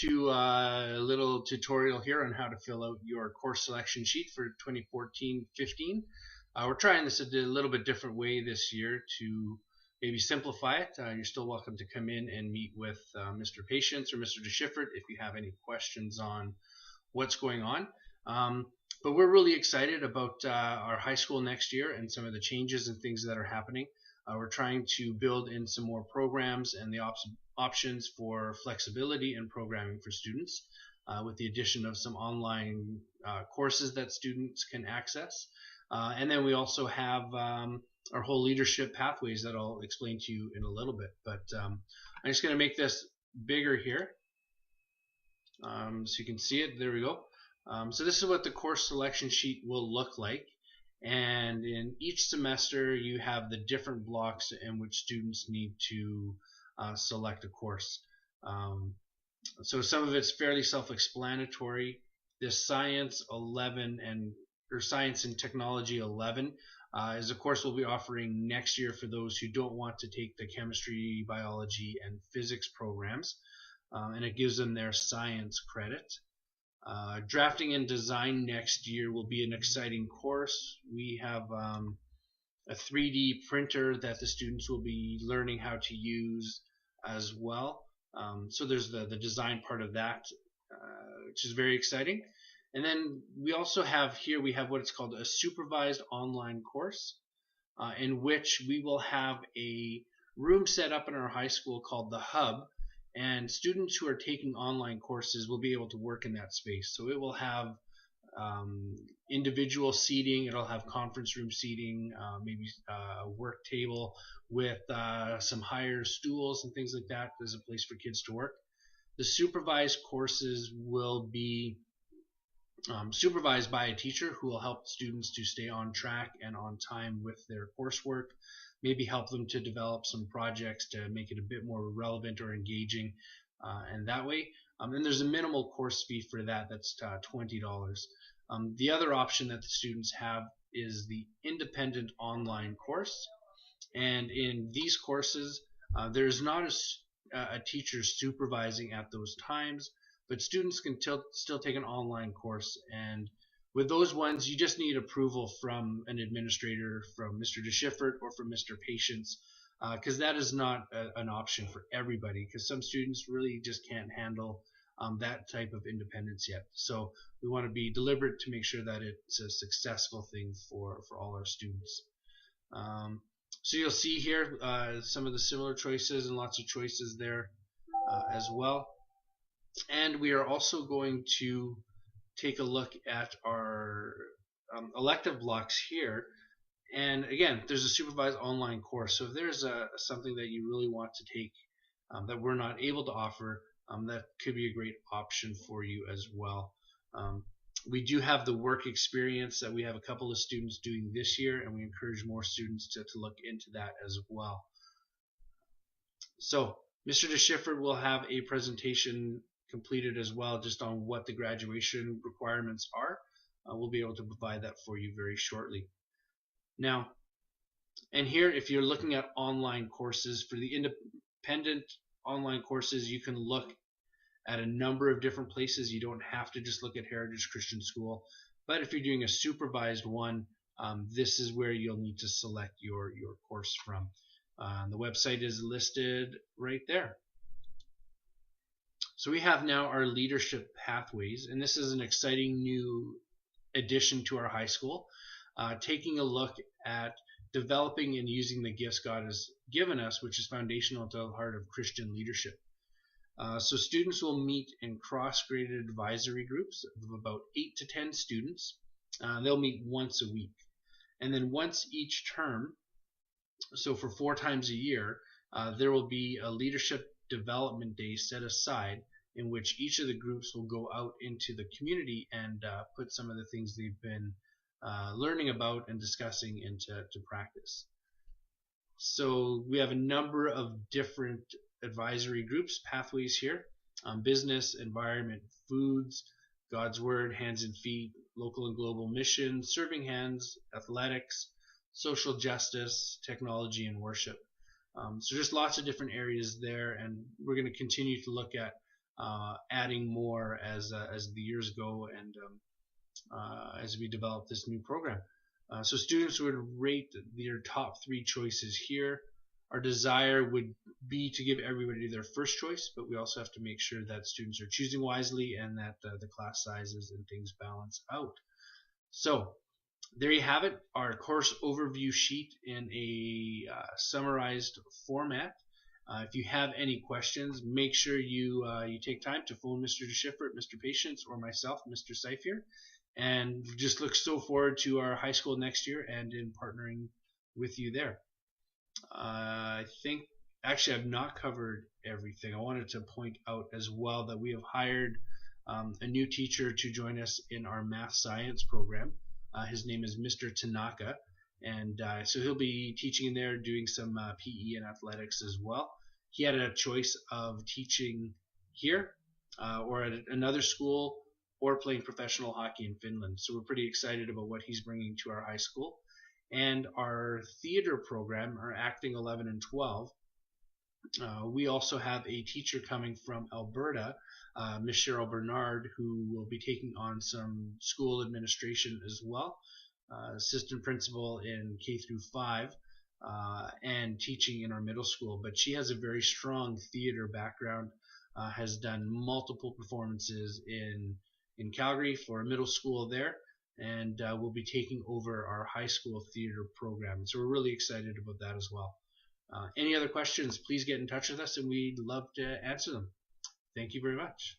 to a little tutorial here on how to fill out your course selection sheet for 2014-15. We're trying this a little bit different way this year to maybe simplify it. You're still welcome to come in and meet with Mr. Patience or Mr. DeSchiffert if you have any questions on what's going on. But we're really excited about our high school next year and some of the changes and things that are happening. We're trying to build in some more programs and the options for flexibility in programming for students with the addition of some online courses that students can access. And then we also have our whole leadership pathways that I'll explain to you in a little bit. But I'm just going to make this bigger here so you can see it. There we go. So this is what the course selection sheet will look like. And in each semester you have the different blocks in which students need to select a course. So some of it's fairly self-explanatory. This Science 11 or Science and Technology 11 is a course we'll be offering next year for those who don't want to take the chemistry, biology, and physics programs, and it gives them their science credit. Drafting and design next year will be an exciting course. We have a 3D printer that the students will be learning how to use as well. So there's the design part of that, which is very exciting. And then we also have here, we have what it's called a supervised online course, in which we will have a room set up in our high school called the Hub. And students who are taking online courses will be able to work in that space. So it will have individual seating, it'll have conference room seating, maybe a work table with some higher stools and things like that. There's a place for kids to work. The supervised courses will be supervised by a teacher who will help students to stay on track and on time with their coursework. Maybe help them to develop some projects to make it a bit more relevant or engaging, and that way. And there's a minimal course fee for that. That's $20. The other option that the students have is the independent online course. And in these courses, there's not a teacher supervising at those times, but students can still take an online course. And with those ones, you just need approval from an administrator, from Mr. DeSchiffert or from Mr. Patience, because that is not an option for everybody, because some students really just can't handle that type of independence yet. So we want to be deliberate to make sure that it's a successful thing for all our students. So you'll see here some of the similar choices and lots of choices there as well. And we are also going to take a look at our elective blocks here. And again, there's a supervised online course. So if there's something that you really want to take that we're not able to offer, that could be a great option for you as well. We do have the work experience that we have a couple of students doing this year, and we encourage more students to look into that as well. So Mr. DeSchiffert will have a presentation completed as well just on what the graduation requirements are. We'll be able to provide that for you very shortly. Now, and here, if you're looking at online courses, for the independent online courses, you can look at a number of different places. You don't have to just look at Heritage Christian School, but if you're doing a supervised one, this is where you'll need to select your course from. The website is listed right there. So we have now our leadership pathways, and this is an exciting new addition to our high school, taking a look at developing and using the gifts God has given us, which is foundational to the heart of Christian leadership. So students will meet in cross-graded advisory groups of about 8 to 10 students. They'll meet once a week. And then once each term, so for 4 times a year, there will be a leadership development day set aside in which each of the groups will go out into the community and put some of the things they've been learning about and discussing into practice. So we have a number of different advisory groups, pathways here: business, environment, foods, God's Word, hands and feet, local and global mission, serving hands, athletics, social justice, technology, and worship. So just lots of different areas there, and we're going to continue to look at adding more as the years go and as we develop this new program. So students would rate their top three choices here. Our desire would be to give everybody their first choice, but we also have to make sure that students are choosing wisely and that the class sizes and things balance out. So there you have it, our course overview sheet in a summarized format. If you have any questions, make sure you take time to phone Mr. DeSchiffert, Mr. Patience, or myself, Mr. Seif here, and just look so forward to our high school next year and in partnering with you there. I think actually I've not covered everything. I wanted to point out as well that we have hired a new teacher to join us in our math science program. His name is Mr. Tanaka, and so he'll be teaching in there, doing some PE and athletics as well. He had a choice of teaching here or at another school or playing professional hockey in Finland. So we're pretty excited about what he's bringing to our high school. And our theater program, our acting 11 and 12, we also have a teacher coming from Alberta, Miss Cheryl Bernard, who will be taking on some school administration as well, assistant principal in K through 5, and teaching in our middle school. But she has a very strong theater background, has done multiple performances in Calgary for a middle school there, and will be taking over our high school theater program. So we're really excited about that as well. Any other questions, please get in touch with us and we'd love to answer them. Thank you very much.